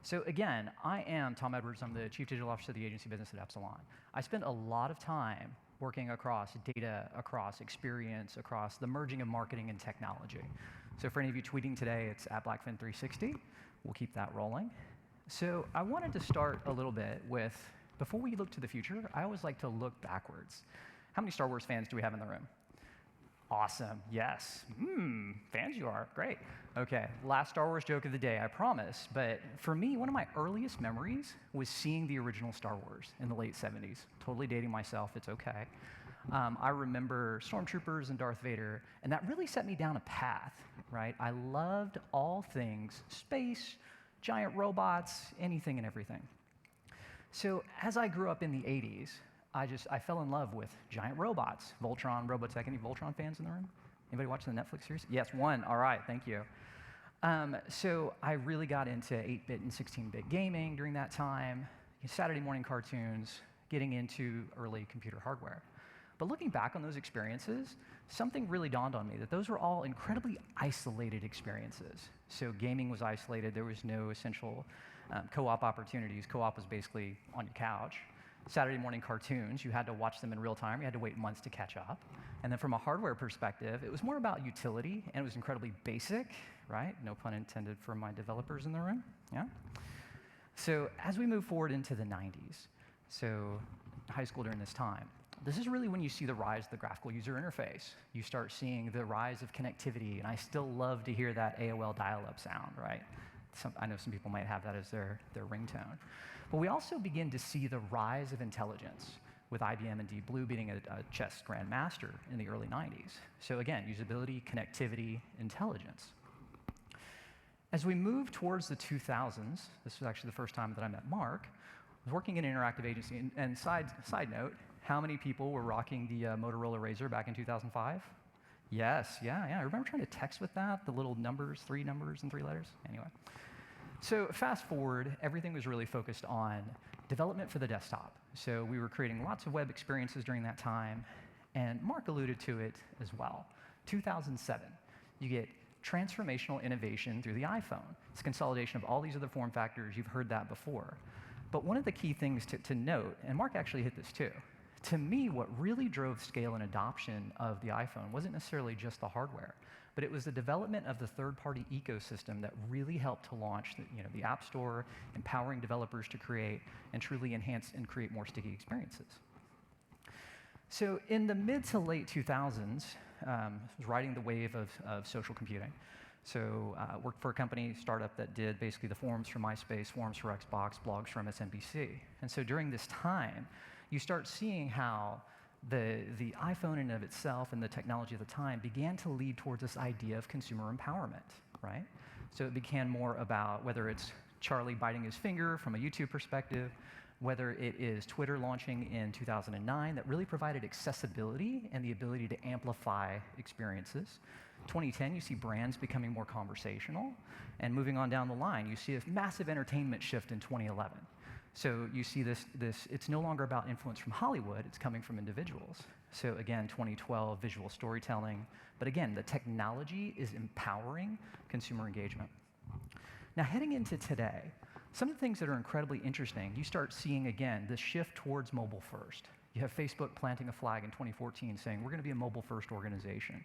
So again, I am Tom Edwards. I'm the Chief Digital Officer of the agency business at Epsilon. I spend a lot of time working across data, across experience, across the merging of marketing and technology. So for any of you tweeting today, it's at BlackFin360. We'll keep that rolling. So I wanted to start a little bit with, before we look to the future, I always like to look backwards. How many Star Wars fans do we have in the room? Awesome, yes. Fans you are, great. Okay, last Star Wars joke of the day, I promise. But for me, one of my earliest memories was seeing the original Star Wars in the late 70s. Totally dating myself, it's okay. I remember Stormtroopers and Darth Vader, and that really set me down a path, right? I loved all things space, giant robots, anything and everything. So as I grew up in the 80s, I fell in love with giant robots. Voltron, Robotech. Any Voltron fans in the room? Anybody watching the Netflix series? Yes, one. All right, thank you. So I really got into 8-bit and 16-bit gaming during that time, Saturday morning cartoons, getting into early computer hardware. But looking back on those experiences, something really dawned on me, that those were all incredibly isolated experiences. So gaming was isolated. There was no essential co-op opportunities. Co-op was basically on your couch. Saturday morning cartoons, you had to watch them in real time. You had to wait months to catch up. And then from a hardware perspective, it was more about utility, and it was incredibly basic, right? No pun intended for my developers in the room, yeah? So as we move forward into the 90s, so high school during this time, this is really when you see the rise of the graphical user interface. You start seeing the rise of connectivity, and I still love to hear that AOL dial-up sound, right? I know some people might have that as their ringtone. But we also begin to see the rise of intelligence, with IBM and Deep Blue being a chess grandmaster in the early 90s. So again, usability, connectivity, intelligence. As we move towards the 2000s, this was actually the first time that I met Mark, I was working in an interactive agency, and side note, how many people were rocking the Motorola Razr back in 2005? Yes, yeah. I remember trying to text with that, the little numbers, 3 numbers and 3 letters. Anyway. So fast forward, everything was really focused on development for the desktop. So we were creating lots of web experiences during that time, and Mark alluded to it as well. 2007, you get transformational innovation through the iPhone. It's a consolidation of all these other form factors. You've heard that before. But one of the key things to note, and Mark actually hit this too, to me, what really drove scale and adoption of the iPhone wasn't necessarily just the hardware, but it was the development of the third-party ecosystem that really helped to launch the App Store, empowering developers to create and truly enhance and create more sticky experiences. So in the mid to late 2000s, I was riding the wave of social computing. So I worked for a company, startup, that did basically the forums for MySpace, forums for Xbox, blogs for MSNBC. And so during this time, you start seeing how the iPhone in and of itself and the technology of the time began to lead towards this idea of consumer empowerment, right? So it became more about whether it's Charlie biting his finger from a YouTube perspective, whether it is Twitter launching in 2009 that really provided accessibility and the ability to amplify experiences. 2010, you see brands becoming more conversational. And moving on down the line, you see a massive entertainment shift in 2011. So you see this, it's no longer about influence from Hollywood, it's coming from individuals. So again, 2012, visual storytelling. But again, the technology is empowering consumer engagement. Now, heading into today, some of the things that are incredibly interesting, you start seeing, again, this shift towards mobile first. You have Facebook planting a flag in 2014 saying, we're going to be a mobile first organization.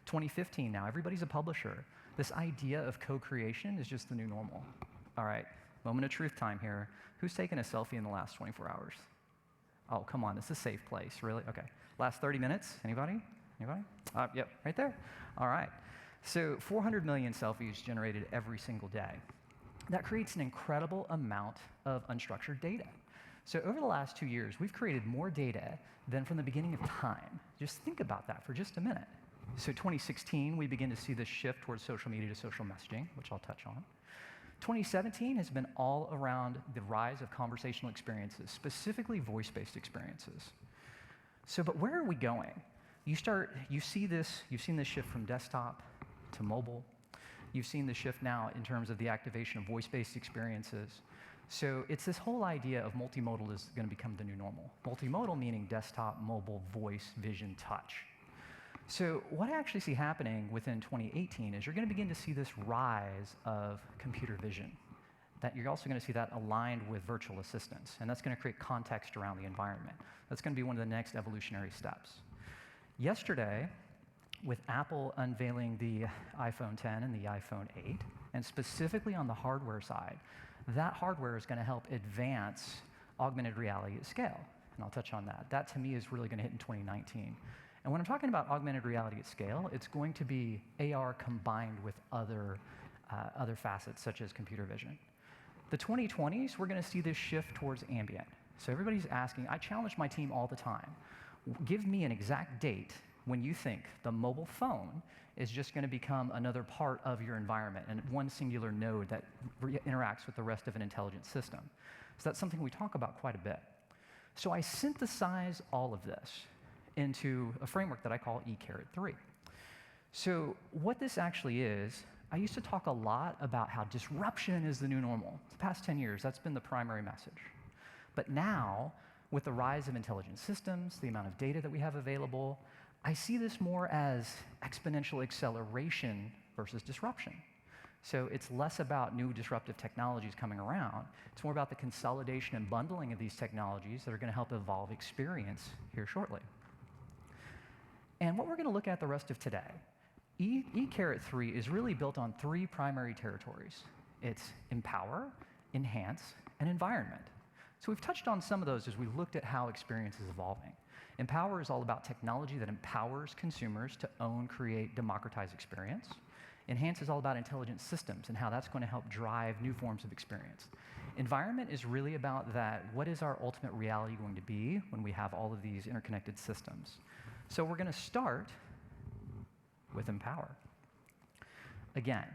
2015 now, everybody's a publisher. This idea of co-creation is just the new normal. All right, moment of truth time here. Who's taken a selfie in the last 24 hours? Oh, come on, this is a safe place, really? Okay. Last 30 minutes, anybody? Anybody? Yep, right there. All right. So 400 million selfies generated every single day. That creates an incredible amount of unstructured data. So over the last 2 years, we've created more data than from the beginning of time. Just think about that for just a minute. So 2016, we begin to see this shift towards social media to social messaging, which I'll touch on. 2017 has been all around the rise of conversational experiences, specifically voice-based experiences. So, but where are we going? You've seen this shift from desktop to mobile. You've seen the shift now in terms of the activation of voice-based experiences. So it's this whole idea of multimodal is going to become the new normal. Multimodal meaning desktop, mobile, voice, vision, touch. So what I actually see happening within 2018 is you're going to begin to see this rise of computer vision. that you're also going to see that aligned with virtual assistants, and that's going to create context around the environment. That's going to be one of the next evolutionary steps. Yesterday, with Apple unveiling the iPhone 10 and the iPhone 8, and specifically on the hardware side, that hardware is going to help advance augmented reality at scale, and I'll touch on that. That, to me, is really going to hit in 2019. And when I'm talking about augmented reality at scale, it's going to be AR combined with other facets, such as computer vision. The 2020s, we're going to see this shift towards ambient. So everybody's asking, I challenge my team all the time, give me an exact date when you think the mobile phone is just going to become another part of your environment and one singular node that interacts with the rest of an intelligent system. So that's something we talk about quite a bit. So I synthesize all of this into a framework that I call E-3. So what this actually is, I used to talk a lot about how disruption is the new normal. The past 10 years, that's been the primary message. But now, with the rise of intelligent systems, the amount of data that we have available, I see this more as exponential acceleration versus disruption. So it's less about new disruptive technologies coming around. It's more about the consolidation and bundling of these technologies that are going to help evolve experience here shortly. And what we're going to look at the rest of today, E-3 is really built on 3 primary territories. It's empower, enhance, and environment. So we've touched on some of those as we looked at how experience is evolving. Empower is all about technology that empowers consumers to own, create, democratize experience. Enhance is all about intelligent systems and how that's going to help drive new forms of experience. Environment is really about that, what is our ultimate reality going to be when we have all of these interconnected systems? So we're going to start with empower. Again,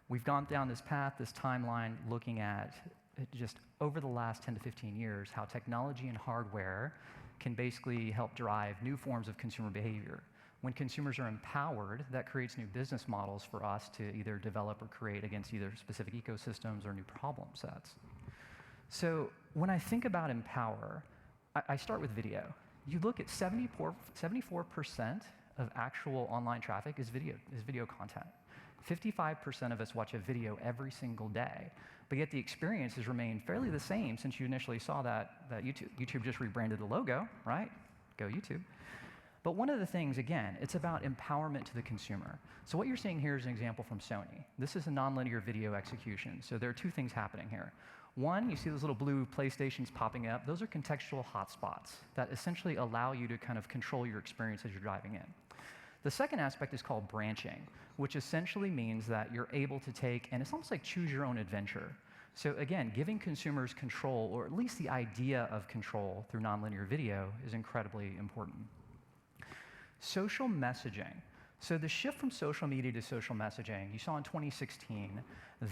we've gone down this path, this timeline, looking at just over the last 10 to 15 years, how technology and hardware can basically help drive new forms of consumer behavior. When consumers are empowered, that creates new business models for us to either develop or create against either specific ecosystems or new problem sets. So when I think about empower, I start with video. You look at 74% of actual online traffic is video content. 55% of us watch a video every single day, but yet the experience has remained fairly the same since you initially saw that YouTube. YouTube just rebranded the logo, right? Go YouTube. But one of the things, again, it's about empowerment to the consumer. So what you're seeing here is an example from Sony. This is a nonlinear video execution. So there are 2 things happening here. One, you see those little blue PlayStations popping up. Those are contextual hotspots that essentially allow you to kind of control your experience as you're driving in. The second aspect is called branching, which essentially means that you're able to take, and it's almost like choose your own adventure. So again, giving consumers control, or at least the idea of control through nonlinear video, is incredibly important. Social messaging. So the shift from social media to social messaging, you saw in 2016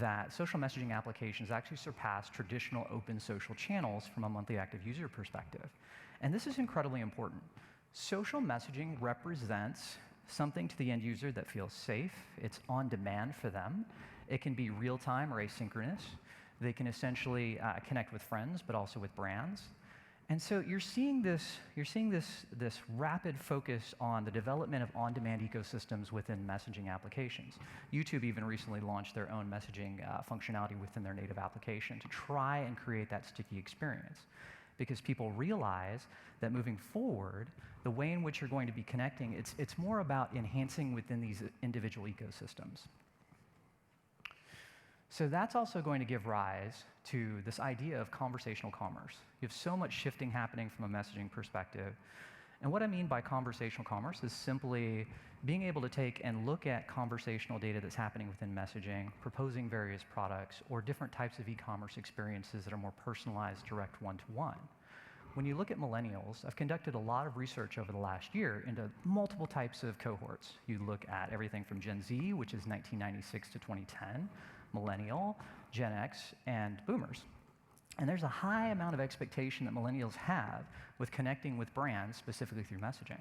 that social messaging applications actually surpassed traditional open social channels from a monthly active user perspective. And this is incredibly important. Social messaging represents something to the end user that feels safe. It's on demand for them. It can be real-time or asynchronous. They can essentially connect with friends, but also with brands. And so you're seeing this rapid focus on the development of on-demand ecosystems within messaging applications. YouTube even recently launched their own messaging functionality within their native application to try and create that sticky experience. Because people realize that moving forward, the way in which you're going to be connecting, it's more about enhancing within these individual ecosystems. So that's also going to give rise to this idea of conversational commerce. You have so much shifting happening from a messaging perspective. And what I mean by conversational commerce is simply being able to take and look at conversational data that's happening within messaging, proposing various products, or different types of e-commerce experiences that are more personalized, direct one-to-one. When you look at millennials, I've conducted a lot of research over the last year into multiple types of cohorts. You look at everything from Gen Z, which is 1996 to 2010, Millennial, Gen X, and Boomers. And there's a high amount of expectation that millennials have with connecting with brands, specifically through messaging.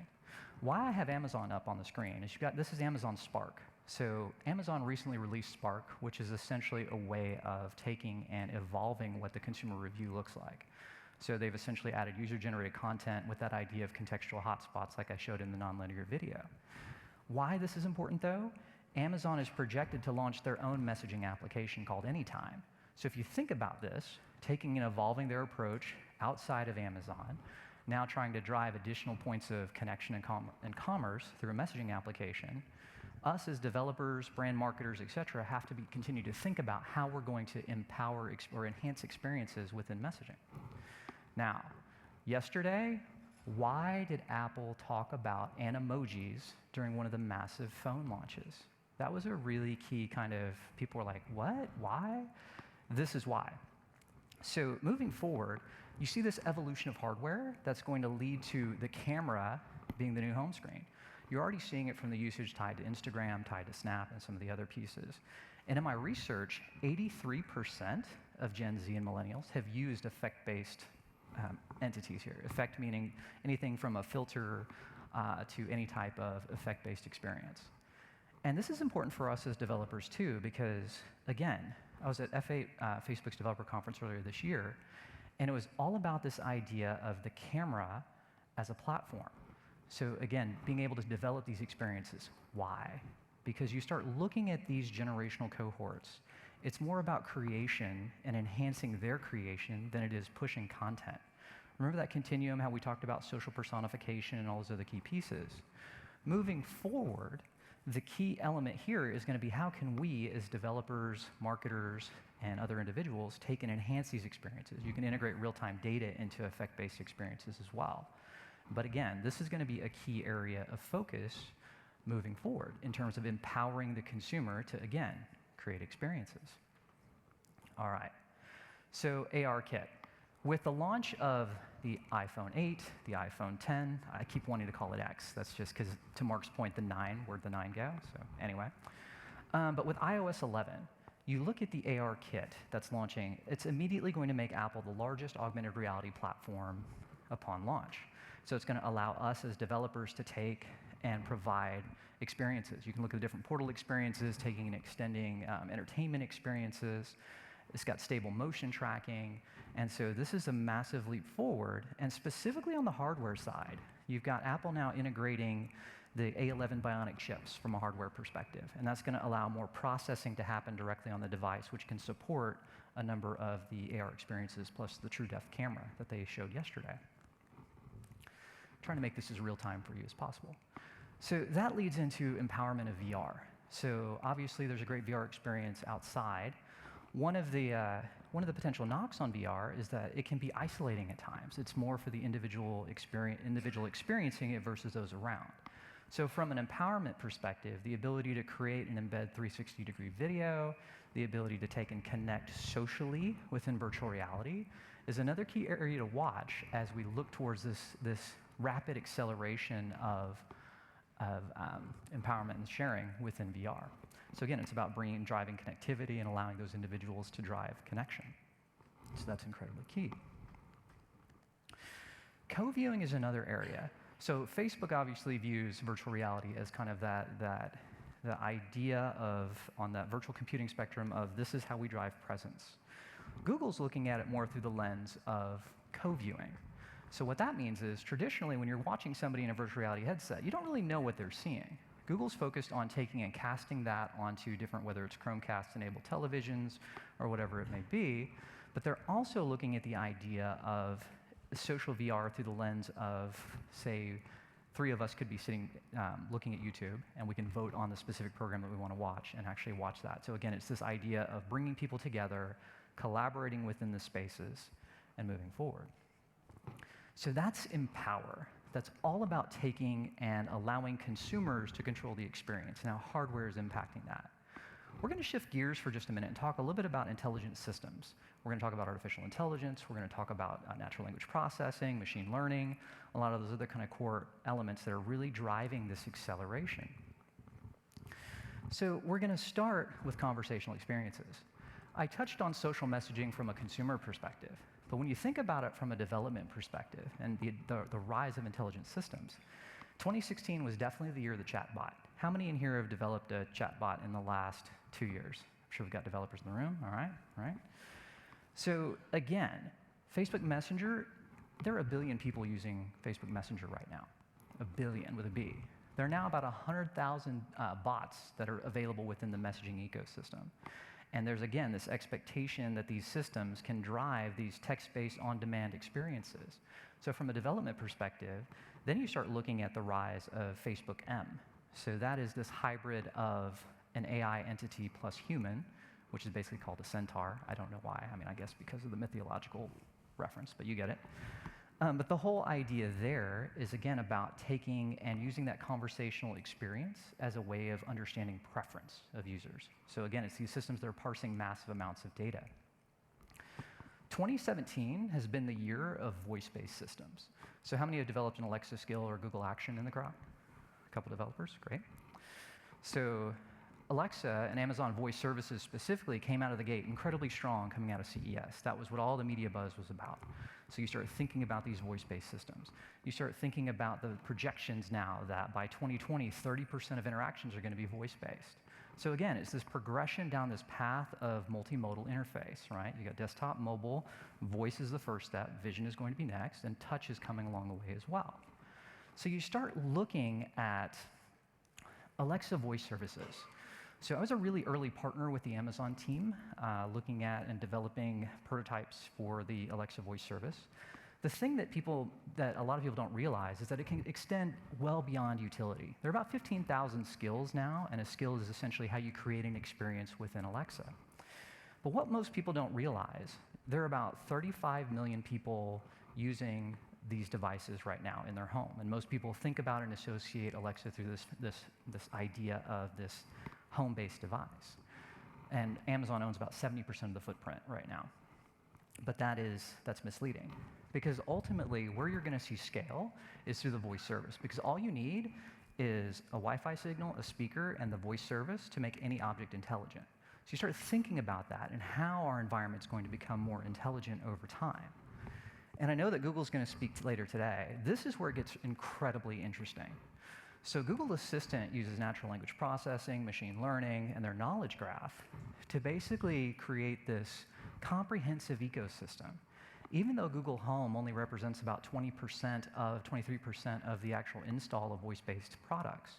Why I have Amazon up on the screen is this is Amazon Spark. So Amazon recently released Spark, which is essentially a way of taking and evolving what the consumer review looks like. So they've essentially added user-generated content with that idea of contextual hotspots like I showed in the nonlinear video. Why this is important, though? Amazon is projected to launch their own messaging application called Anytime. So if you think about this, taking and evolving their approach outside of Amazon, now trying to drive additional points of connection and commerce through a messaging application, us as developers, brand marketers, et cetera, have to continue to think about how we're going to empower or enhance experiences within messaging. Now, yesterday, why did Apple talk about Animojis during one of the massive phone launches? That was a really key kind of, people were like, what, why? This is why. So moving forward, you see this evolution of hardware that's going to lead to the camera being the new home screen. You're already seeing it from the usage tied to Instagram, tied to Snap, and some of the other pieces. And in my research, 83% of Gen Z and millennials have used effect-based entities here. Effect meaning anything from a filter to any type of effect-based experience. And this is important for us as developers too, because again, I was at F8, Facebook's developer conference earlier this year, and it was all about this idea of the camera as a platform. So again, being able to develop these experiences. Why? Because you start looking at these generational cohorts, it's more about creation and enhancing their creation than it is pushing content. Remember that continuum, how we talked about social personification and all those other key pieces? Moving forward, the key element here is going to be how can we, as developers, marketers, and other individuals, take and enhance these experiences. You can integrate real-time data into effect-based experiences as well. But again, this is going to be a key area of focus moving forward in terms of empowering the consumer to, again, create experiences. All right, so ARKit. With the launch of the iPhone 8, the iPhone 10, I keep wanting to call it X. That's just because, to Mark's point, the 9, where'd the 9 go? So anyway. But with iOS 11, you look at the ARKit that's launching, it's immediately going to make Apple the largest augmented reality platform upon launch. So it's going to allow us as developers to take and provide experiences. You can look at the different portal experiences, taking and extending entertainment experiences. It's got stable motion tracking. And so this is a massive leap forward. And specifically on the hardware side, you've got Apple now integrating the A11 Bionic chips from a hardware perspective. And that's going to allow more processing to happen directly on the device, which can support a number of the AR experiences plus the true depth camera that they showed yesterday. Trying to make this as real time for you as possible. So that leads into empowerment of VR. So obviously there's a great VR experience outside. One of the potential knocks on VR is that it can be isolating at times. It's more for the individual experiencing it versus those around. So from an empowerment perspective, the ability to create and embed 360-degree video, the ability to take and connect socially within virtual reality is another key area to watch as we look towards this rapid acceleration of empowerment and sharing within VR. So again, it's about driving connectivity and allowing those individuals to drive connection. So that's incredibly key. Co-viewing is another area. So Facebook obviously views virtual reality as kind of the idea of, on that virtual computing spectrum of this is how we drive presence. Google's looking at it more through the lens of co-viewing. So what that means is, traditionally, when you're watching somebody in a virtual reality headset, you don't really know what they're seeing. Google's focused on taking and casting that onto different, whether it's Chromecast-enabled televisions or whatever it may be, but they're also looking at the idea of social VR through the lens of, say, 3 of us could be sitting, looking at YouTube, and we can vote on the specific program that we want to watch and actually watch that. So again, it's this idea of bringing people together, collaborating within the spaces, and moving forward. So that's empower. That's all about taking and allowing consumers to control the experience. Now, hardware is impacting that. We're going to shift gears for just a minute and talk a little bit about intelligent systems. We're going to talk about artificial intelligence. We're going to talk about natural language processing, machine learning, a lot of those other kind of core elements that are really driving this acceleration. So we're going to start with conversational experiences. I touched on social messaging from a consumer perspective. But when you think about it from a development perspective and the rise of intelligent systems, 2016 was definitely the year of the chatbot. How many in here have developed a chatbot in the last 2 years? I'm sure we've got developers in the room, all right? So again, Facebook Messenger, there are 1 billion people using Facebook Messenger right now. 1 billion with a B. There are now about 100,000 bots that are available within the messaging ecosystem. And there's, again, this expectation that these systems can drive these text-based on-demand experiences. So from a development perspective, then you start looking at the rise of Facebook M. So that is this hybrid of an AI entity plus human, which is basically called a centaur. I don't know why. I mean, I guess because of the mythological reference, but you get it. But the whole idea there is, again, about taking and using that conversational experience as a way of understanding preference of users. So again, it's these systems that are parsing massive amounts of data. 2017 has been the year of voice-based systems. So how many have developed an Alexa skill or Google Action in the crowd? A couple developers, great. So Alexa and Amazon Voice Services specifically came out of the gate incredibly strong coming out of CES. That was what all the media buzz was about. So you start thinking about these voice-based systems. You start thinking about the projections now that by 2020, 30% of interactions are going to be voice-based. So again, it's this progression down this path of multimodal interface, right? You got desktop, mobile, voice is the first step, vision is going to be next, and touch is coming along the way as well. So you start looking at Alexa voice services. So I was a really early partner with the Amazon team, looking at and developing prototypes for the Alexa voice service. The thing that a lot of people don't realize is that it can extend well beyond utility. There are about 15,000 skills now, and a skill is essentially how you create an experience within Alexa. But what most people don't realize, there are about 35 million people using these devices right now in their home, and most people think about and associate Alexa through this idea of this home-based device. And Amazon owns about 70% of the footprint right now. But that's misleading. Because ultimately, where you're going to see scale is through the voice service. Because all you need is a Wi-Fi signal, a speaker, and the voice service to make any object intelligent. So you start thinking about that and how our environment's going to become more intelligent over time. And I know that Google's going to speak later today. This is where it gets incredibly interesting. So Google Assistant uses natural language processing, machine learning, and their knowledge graph to basically create this comprehensive ecosystem. Even though Google Home only represents about 23% of the actual install of voice-based products,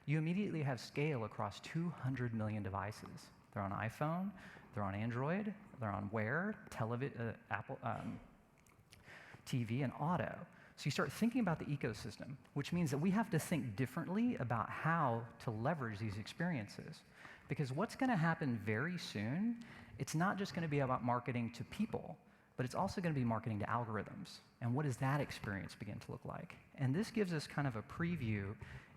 you immediately have scale across 200 million devices. They're on iPhone, they're on Android, they're on Wear, Apple TV, and Auto. So you start thinking about the ecosystem, which means that we have to think differently about how to leverage these experiences. Because what's going to happen very soon, it's not just going to be about marketing to people, but it's also going to be marketing to algorithms. And what does that experience begin to look like? And this gives us kind of a preview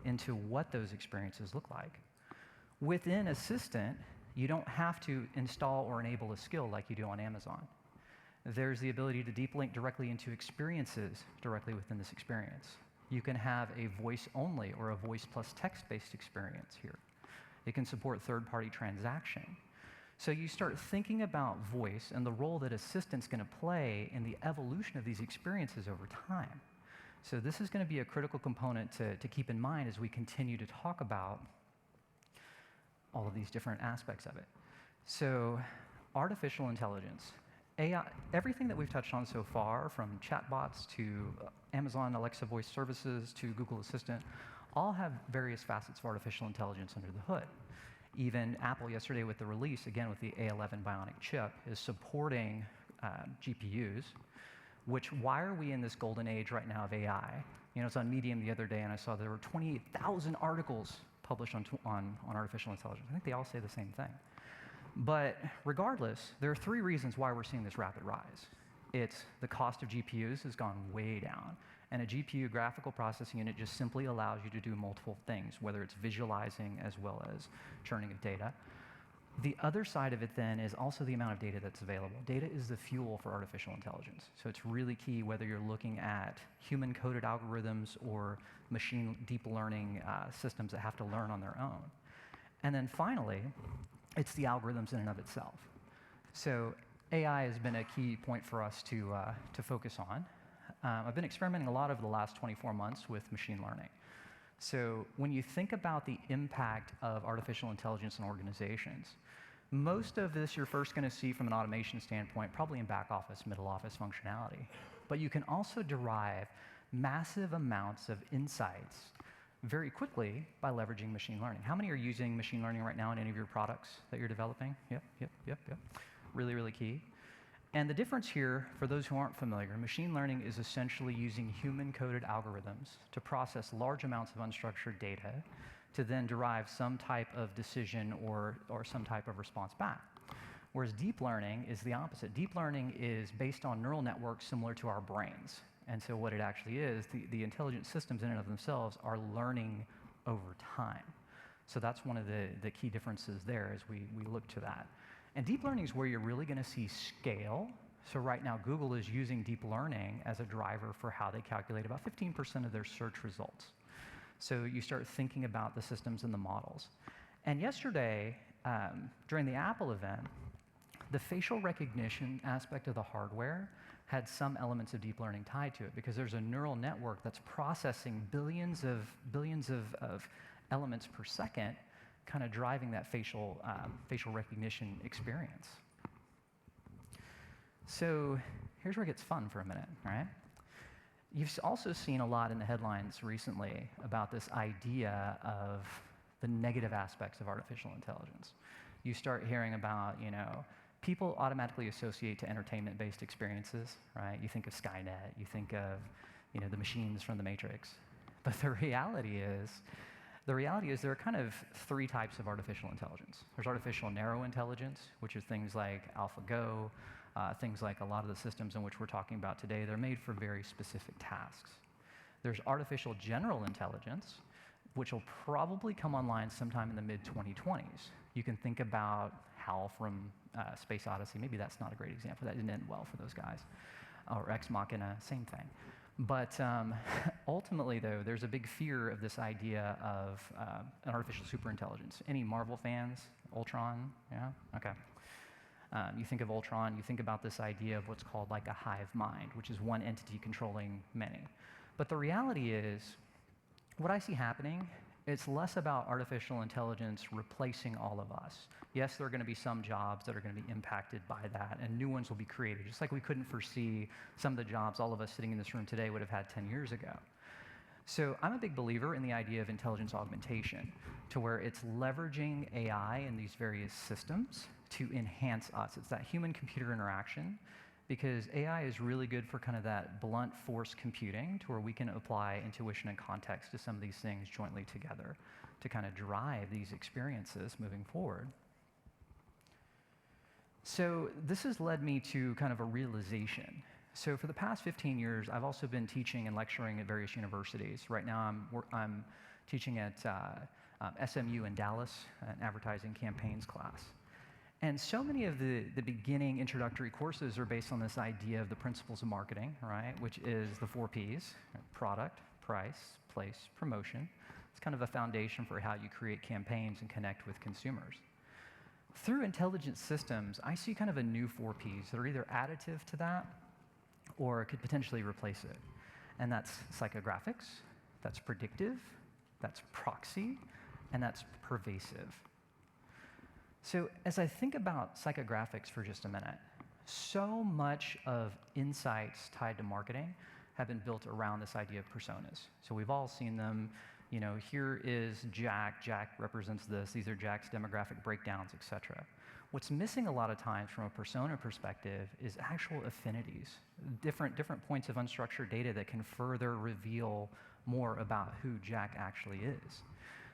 into what those experiences look like. Within Assistant, you don't have to install or enable a skill like you do on Amazon. There's the ability to deep link directly into experiences directly within this experience. You can have a voice only or a voice plus text-based experience here. It can support third-party transaction. So you start thinking about voice and the role that Assistant's going to play in the evolution of these experiences over time. So this is going to be a critical component to keep in mind as we continue to talk about all of these different aspects of it. So artificial intelligence. AI, everything that we've touched on so far, from chatbots to Amazon Alexa voice services to Google Assistant, all have various facets of artificial intelligence under the hood. Even Apple yesterday with the release, again with the A11 Bionic chip, is supporting GPUs, which, why are we in this golden age right now of AI? You know, it's on Medium the other day, and I saw there were 28,000 articles published on artificial intelligence. I think they all say the same thing. But regardless, there are three reasons why we're seeing this rapid rise. It's the cost of GPUs has gone way down, and a GPU graphical processing unit just simply allows you to do multiple things, whether it's visualizing as well as churning of data. The other side of it then is also the amount of data that's available. Data is the fuel for artificial intelligence, so it's really key whether you're looking at human-coded algorithms or machine deep learning systems that have to learn on their own. And then finally, it's the algorithms in and of itself. So AI has been a key point for us to focus on. I've been experimenting a lot over the last 24 months with machine learning. So when you think about the impact of artificial intelligence in organizations, most of this you're first going to see from an automation standpoint, probably in back office, middle office functionality. But you can also derive massive amounts of insights very quickly by leveraging machine learning. How many are using machine learning right now in any of your products that you're developing? Yep. Really, really key. And the difference here, for those who aren't familiar, machine learning is essentially using human-coded algorithms to process large amounts of unstructured data to then derive some type of decision or some type of response back. Whereas deep learning is the opposite. Deep learning is based on neural networks similar to our brains. And so what it actually is, the intelligent systems in and of themselves are learning over time. So that's one of the key differences there as we look to that. And deep learning is where you're really going to see scale. So right now, Google is using deep learning as a driver for how they calculate about 15% of their search results. So you start thinking about the systems and the models. And yesterday, during the Apple event, the facial recognition aspect of the hardware had some elements of deep learning tied to it because there's a neural network that's processing billions of elements per second, kind of driving that facial recognition experience. So here's where it gets fun for a minute, right? You've also seen a lot in the headlines recently about this idea of the negative aspects of artificial intelligence. You start hearing about, people automatically associate to entertainment-based experiences, right? You think of Skynet, you think of, the machines from the Matrix. But the reality is there are kind of three types of artificial intelligence. There's artificial narrow intelligence, which are things like AlphaGo, things like a lot of the systems in which we're talking about today. They're made for very specific tasks. There's artificial general intelligence, which will probably come online sometime in the mid-2020s. You can think about HAL from Space Odyssey. Maybe that's not a great example. That didn't end well for those guys. Or Ex Machina, same thing. But ultimately, though, there's a big fear of this idea of an artificial superintelligence. Any Marvel fans? Ultron? Yeah? Okay. You think of Ultron, you think about this idea of what's called like a hive mind, which is one entity controlling many. But the reality is, what I see happening, it's less about artificial intelligence replacing all of us. Yes, there are going to be some jobs that are going to be impacted by that, and new ones will be created, just like we couldn't foresee some of the jobs all of us sitting in this room today would have had 10 years ago. So I'm a big believer in the idea of intelligence augmentation, to where it's leveraging AI in these various systems to enhance us. It's that human-computer interaction, because AI is really good for kind of that blunt force computing, to where we can apply intuition and context to some of these things jointly together to kind of drive these experiences moving forward. So this has led me to kind of a realization. So for the past 15 years, I've also been teaching and lecturing at various universities. Right now, I'm teaching at SMU in Dallas, an advertising campaigns class. And so many of the beginning introductory courses are based on this idea of the principles of marketing, right? Which is the 4 Ps, product, price, place, promotion. It's kind of a foundation for how you create campaigns and connect with consumers. Through intelligent systems, I see kind of a new 4 Ps that are either additive to that or could potentially replace it. And that's psychographics, that's predictive, that's proxy, and that's pervasive. So as I think about psychographics for just a minute, so much of insights tied to marketing have been built around this idea of personas. So we've all seen them. Here is Jack. Jack represents this. These are Jack's demographic breakdowns, et cetera. What's missing a lot of times from a persona perspective is actual affinities, different points of unstructured data that can further reveal more about who Jack actually is.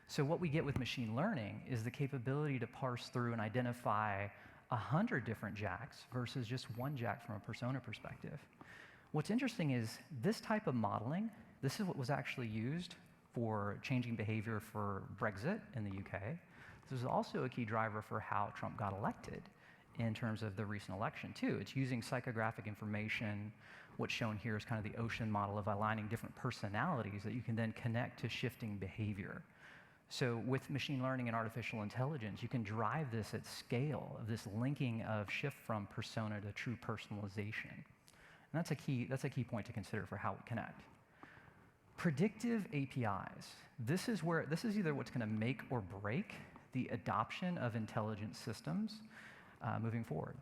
So what we get with machine learning is the capability to parse through and identify 100 different Jacks versus just one Jack from a persona perspective. What's interesting is this type of modeling, this is what was actually used for changing behavior for Brexit in the UK. This is also a key driver for how Trump got elected in terms of the recent election too. It's using psychographic information. What's shown here is kind of the ocean model of aligning different personalities that you can then connect to shifting behavior. So with machine learning and artificial intelligence, you can drive this at scale of this linking of shift from persona to true personalization. And that's a key point to consider for how we connect. Predictive APIs. This is either what's going to make or break the adoption of intelligent systems moving forward.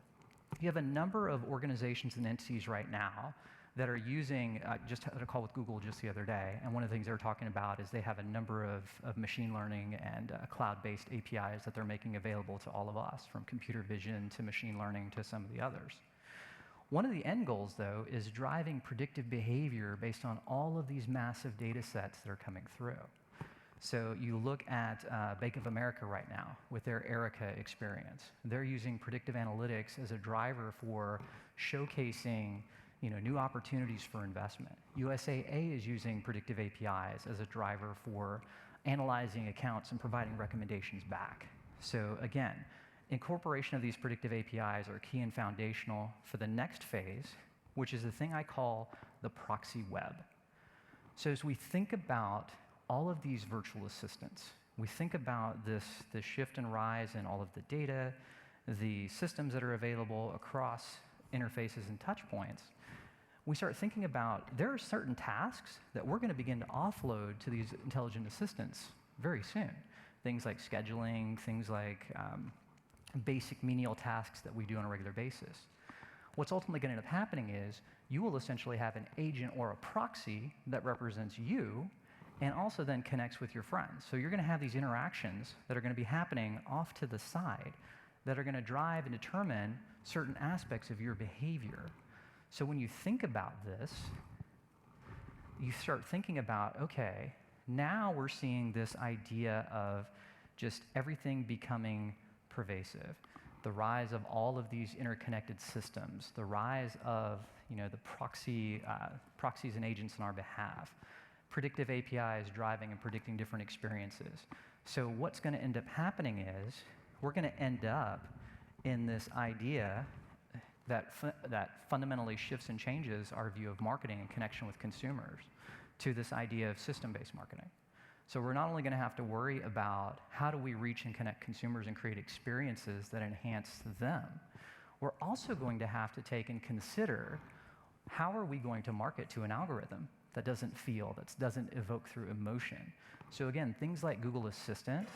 You have a number of organizations and entities right now that are using, just had a call with Google just the other day, and one of the things they were talking about is they have a number of machine learning and cloud-based APIs that they're making available to all of us, from computer vision to machine learning to some of the others. One of the end goals, though, is driving predictive behavior based on all of these massive data sets that are coming through. So you look at Bank of America right now with their Erica experience. They're using predictive analytics as a driver for showcasing new opportunities for investment. USAA is using predictive APIs as a driver for analyzing accounts and providing recommendations back. So again, incorporation of these predictive APIs are key and foundational for the next phase, which is the thing I call the proxy web. So as we think about all of these virtual assistants, we think about this shift and rise in all of the data, the systems that are available across interfaces and touch points. We start thinking about there are certain tasks that we're going to begin to offload to these intelligent assistants very soon. Things like scheduling, things like basic menial tasks that we do on a regular basis. What's ultimately going to end up happening is you will essentially have an agent or a proxy that represents you and also then connects with your friends. So you're going to have these interactions that are going to be happening off to the side that are going to drive and determine certain aspects of your behavior. So when you think about this, you start thinking about, okay, now we're seeing this idea of just everything becoming pervasive. The rise of all of these interconnected systems, the rise of the proxies and agents on our behalf, predictive APIs driving and predicting different experiences. So what's going to end up happening is we're going to end up in this idea that fundamentally shifts and changes our view of marketing and connection with consumers to this idea of system-based marketing. So we're not only going to have to worry about how do we reach and connect consumers and create experiences that enhance them, we're also going to have to take and consider how are we going to market to an algorithm that doesn't feel, that doesn't evoke through emotion. So again, things like Google Assistant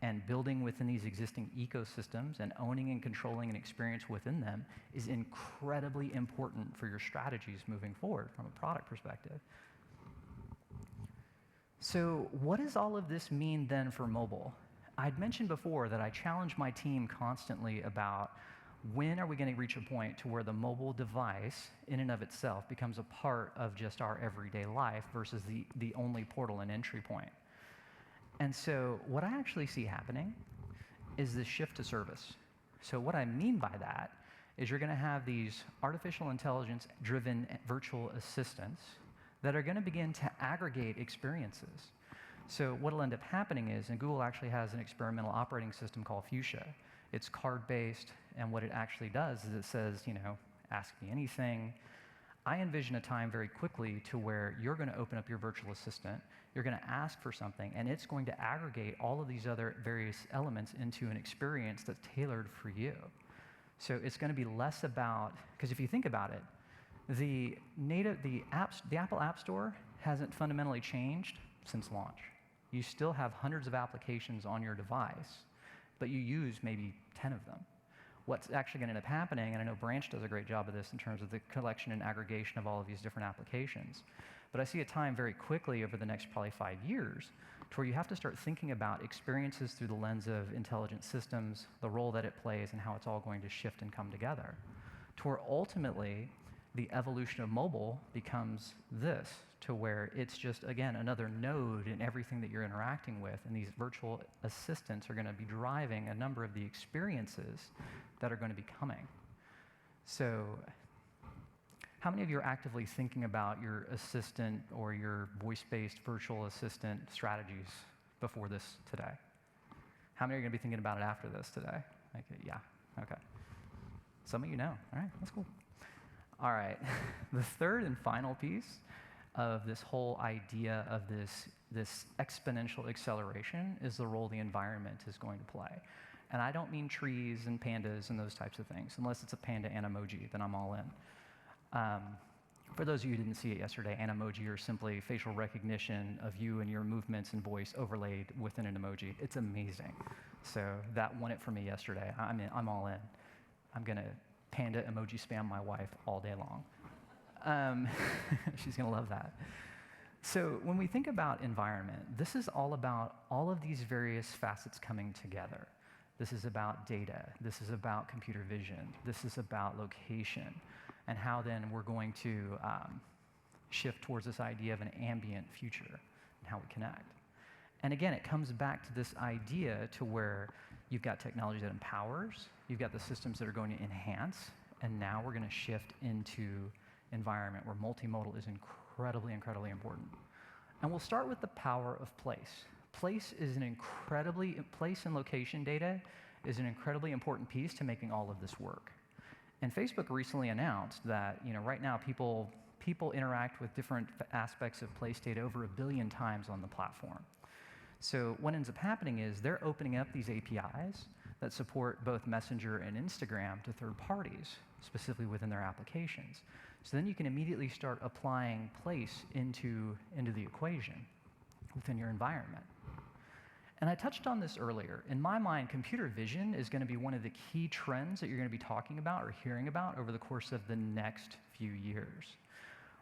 and building within these existing ecosystems and owning and controlling an experience within them is incredibly important for your strategies moving forward from a product perspective. So what does all of this mean then for mobile? I'd mentioned before that I challenge my team constantly about when are we going to reach a point to where the mobile device in and of itself becomes a part of just our everyday life versus the only portal and entry point. And so what I actually see happening is this shift to service. So what I mean by that is you're going to have these artificial intelligence-driven virtual assistants that are going to begin to aggregate experiences. So what will end up happening is, and Google actually has an experimental operating system called Fuchsia. It's card-based, and what it actually does is it says, ask me anything. I envision a time very quickly to where you're going to open up your virtual assistant, you're going to ask for something, and it's going to aggregate all of these other various elements into an experience that's tailored for you. So it's going to be less about, because if you think about it, the Apple App Store hasn't fundamentally changed since launch. You still have hundreds of applications on your device, but you use maybe 10 of them. What's actually going to end up happening, and I know Branch does a great job of this in terms of the collection and aggregation of all of these different applications, but I see a time very quickly over the next probably 5 years to where you have to start thinking about experiences through the lens of intelligent systems, the role that it plays, and how it's all going to shift and come together. To where ultimately the evolution of mobile becomes this, to where it's just, again, another node in everything that you're interacting with, and these virtual assistants are going to be driving a number of the experiences that are going to be coming. So how many of you are actively thinking about your assistant or your voice-based virtual assistant strategies before this today? How many are going to be thinking about it after this today? Okay, yeah, okay. Some of you know. All right, that's cool. All right, the third and final piece of this whole idea of this exponential acceleration is the role the environment is going to play. And I don't mean trees and pandas and those types of things. Unless it's a panda and emoji, then I'm all in. For those of you who didn't see it yesterday, Animoji are simply facial recognition of you and your movements and voice overlaid within an emoji. It's amazing. So that won it for me yesterday. I'm all in. I'm going to panda emoji spam my wife all day long. she's going to love that. So when we think about environment, this is all about all of these various facets coming together. This is about data. This is about computer vision. This is about location, and how then we're going to shift towards this idea of an ambient future and how we connect. And again, it comes back to this idea to where you've got technology that empowers, you've got the systems that are going to enhance, and now we're going to shift into environment where multimodal is incredibly, incredibly important. And we'll start with the power of place. Place and location data is an incredibly important piece to making all of this work. And Facebook recently announced that, right now people interact with different aspects of place data over 1 billion times on the platform. So what ends up happening is they're opening up these APIs that support both Messenger and Instagram to third parties, specifically within their applications. So then you can immediately start applying place into the equation within your environment. And I touched on this earlier. In my mind, computer vision is going to be one of the key trends that you're going to be talking about or hearing about over the course of the next few years.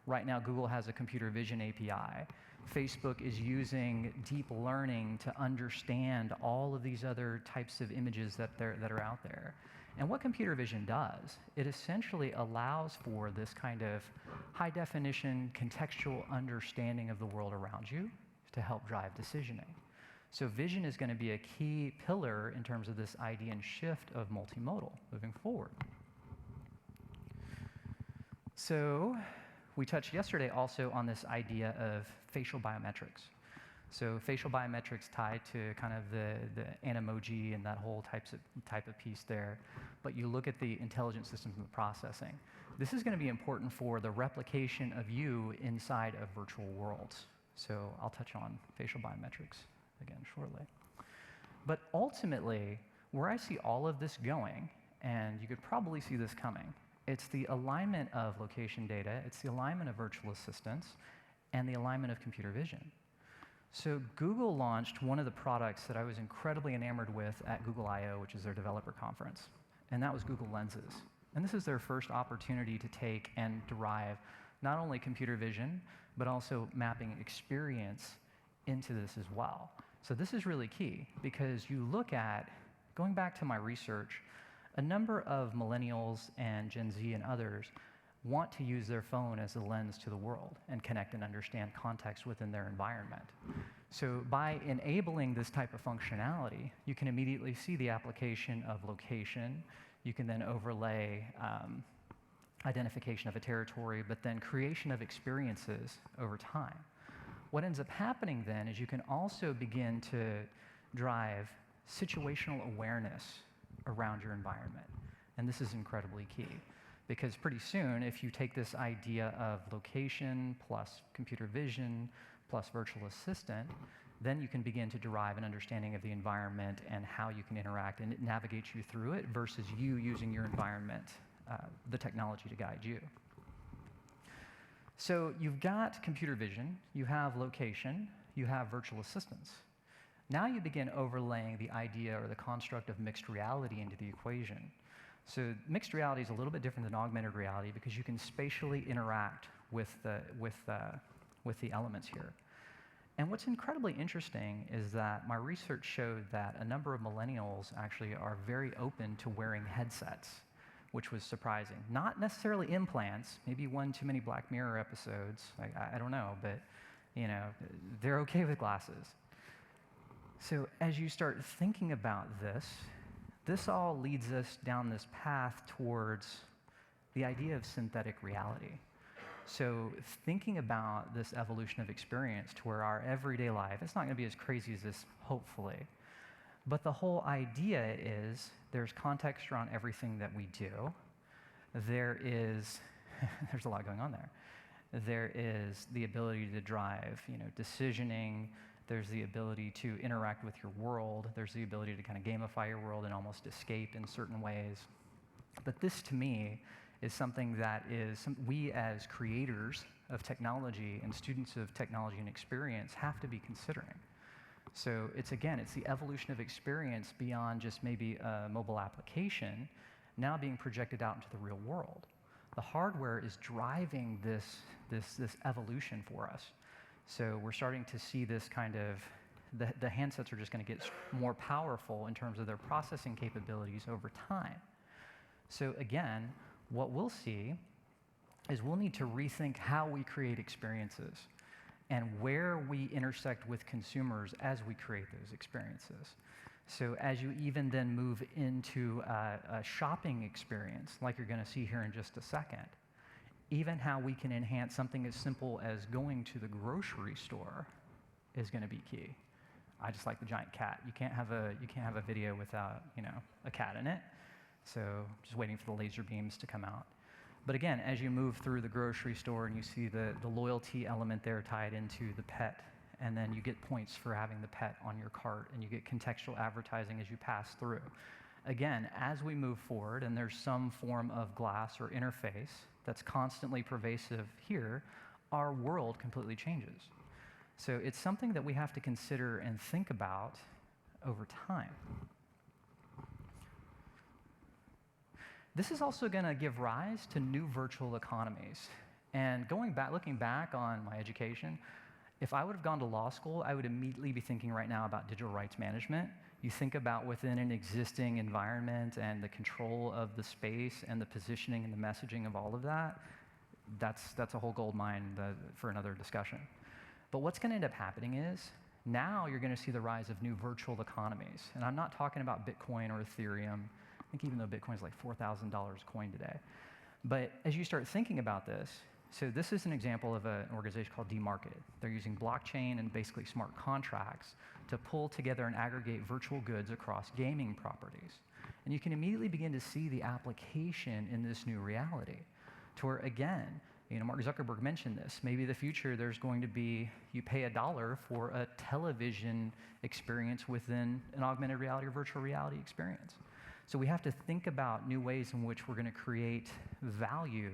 Right now, Google has a computer vision API. Facebook is using deep learning to understand all of these other types of images that are out there. And what computer vision does, it essentially allows for this kind of high-definition, contextual understanding of the world around you to help drive decisioning. So vision is going to be a key pillar in terms of this idea and shift of multimodal moving forward. So we touched yesterday also on this idea of facial biometrics. So facial biometrics tied to kind of the Animoji and that whole type of piece there. But you look at the intelligent systems and the processing. This is going to be important for the replication of you inside of virtual worlds. So I'll touch on facial biometrics again shortly. But ultimately, where I see all of this going, and you could probably see this coming, it's the alignment of location data, it's the alignment of virtual assistants, and the alignment of computer vision. So Google launched one of the products that I was incredibly enamored with at Google I/O, which is their developer conference, and that was Google Lenses. And this is their first opportunity to take and derive not only computer vision, but also mapping experience into this as well. So this is really key, because you look at, going back to my research, a number of millennials and Gen Z and others want to use their phone as a lens to the world and connect and understand context within their environment. So by enabling this type of functionality, you can immediately see the application of location. You can then overlay identification of a territory, but then creation of experiences over time. What ends up happening then is you can also begin to drive situational awareness around your environment. And this is incredibly key, because pretty soon, if you take this idea of location plus computer vision plus virtual assistant, then you can begin to derive an understanding of the environment and how you can interact, and it navigates you through it versus you using your environment, the technology to guide you. So you've got computer vision, you have location, you have virtual assistants. Now you begin overlaying the idea or the construct of mixed reality into the equation. So mixed reality is a little bit different than augmented reality because you can spatially interact with the elements here. And what's incredibly interesting is that my research showed that a number of millennials actually are very open to wearing headsets, which was surprising. Not necessarily implants, maybe one too many Black Mirror episodes, I don't know, but they're okay with glasses. So as you start thinking about this all leads us down this path towards the idea of synthetic reality. So thinking about this evolution of experience to where our everyday life, it's not going to be as crazy as this, hopefully, but the whole idea is there's context around everything that we do. There is, there's a lot going on there. There is the ability to drive, decisioning. There's the ability to interact with your world. There's the ability to kind of gamify your world and almost escape in certain ways. But this, to me, is something that we as creators of technology and students of technology and experience have to be considering. So it's the evolution of experience beyond just maybe a mobile application, now being projected out into the real world. The hardware is driving this evolution for us. So we're starting to see this kind of, the handsets are just going to get more powerful in terms of their processing capabilities over time. So again, what we'll see is we'll need to rethink how we create experiences and where we intersect with consumers as we create those experiences. So as you even then move into a shopping experience, like you're going to see here in just a second, even how we can enhance something as simple as going to the grocery store is going to be key. I just like the giant cat. You can't have a video without, a cat in it. So just waiting for the laser beams to come out. But again, as you move through the grocery store and you see the loyalty element there tied into the pet, and then you get points for having the pet on your cart, and you get contextual advertising as you pass through. Again, as we move forward, and there's some form of glass or interface that's constantly pervasive here, our world completely changes. So it's something that we have to consider and think about over time. This is also going to give rise to new virtual economies. And looking back on my education, if I would have gone to law school, I would immediately be thinking right now about digital rights management. You think about within an existing environment and the control of the space and the positioning and the messaging of all of that, that's a whole gold mine for another discussion. But what's going to end up happening is, now you're going to see the rise of new virtual economies. And I'm not talking about Bitcoin or Ethereum. I think even though Bitcoin is like $4,000 coin today. But as you start thinking about this, so this is an example of an organization called Demarketed. They're using blockchain and basically smart contracts to pull together and aggregate virtual goods across gaming properties. And you can immediately begin to see the application in this new reality, to where, again, Mark Zuckerberg mentioned this. Maybe the future there's going to be, you pay $1 for a television experience within an augmented reality or virtual reality experience. So we have to think about new ways in which we're going to create value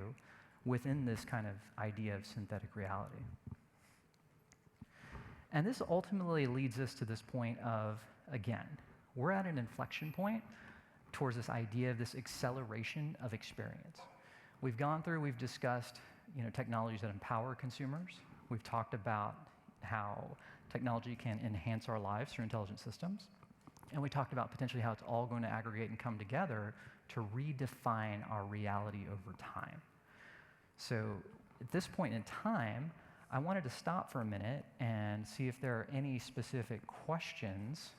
within this kind of idea of synthetic reality. And this ultimately leads us to this point of, again, we're at an inflection point towards this idea of this acceleration of experience. We've discussed technologies that empower consumers. We've talked about how technology can enhance our lives through intelligent systems. And we talked about potentially how it's all going to aggregate and come together to redefine our reality over time. So at this point in time, I wanted to stop for a minute and see if there are any specific questions.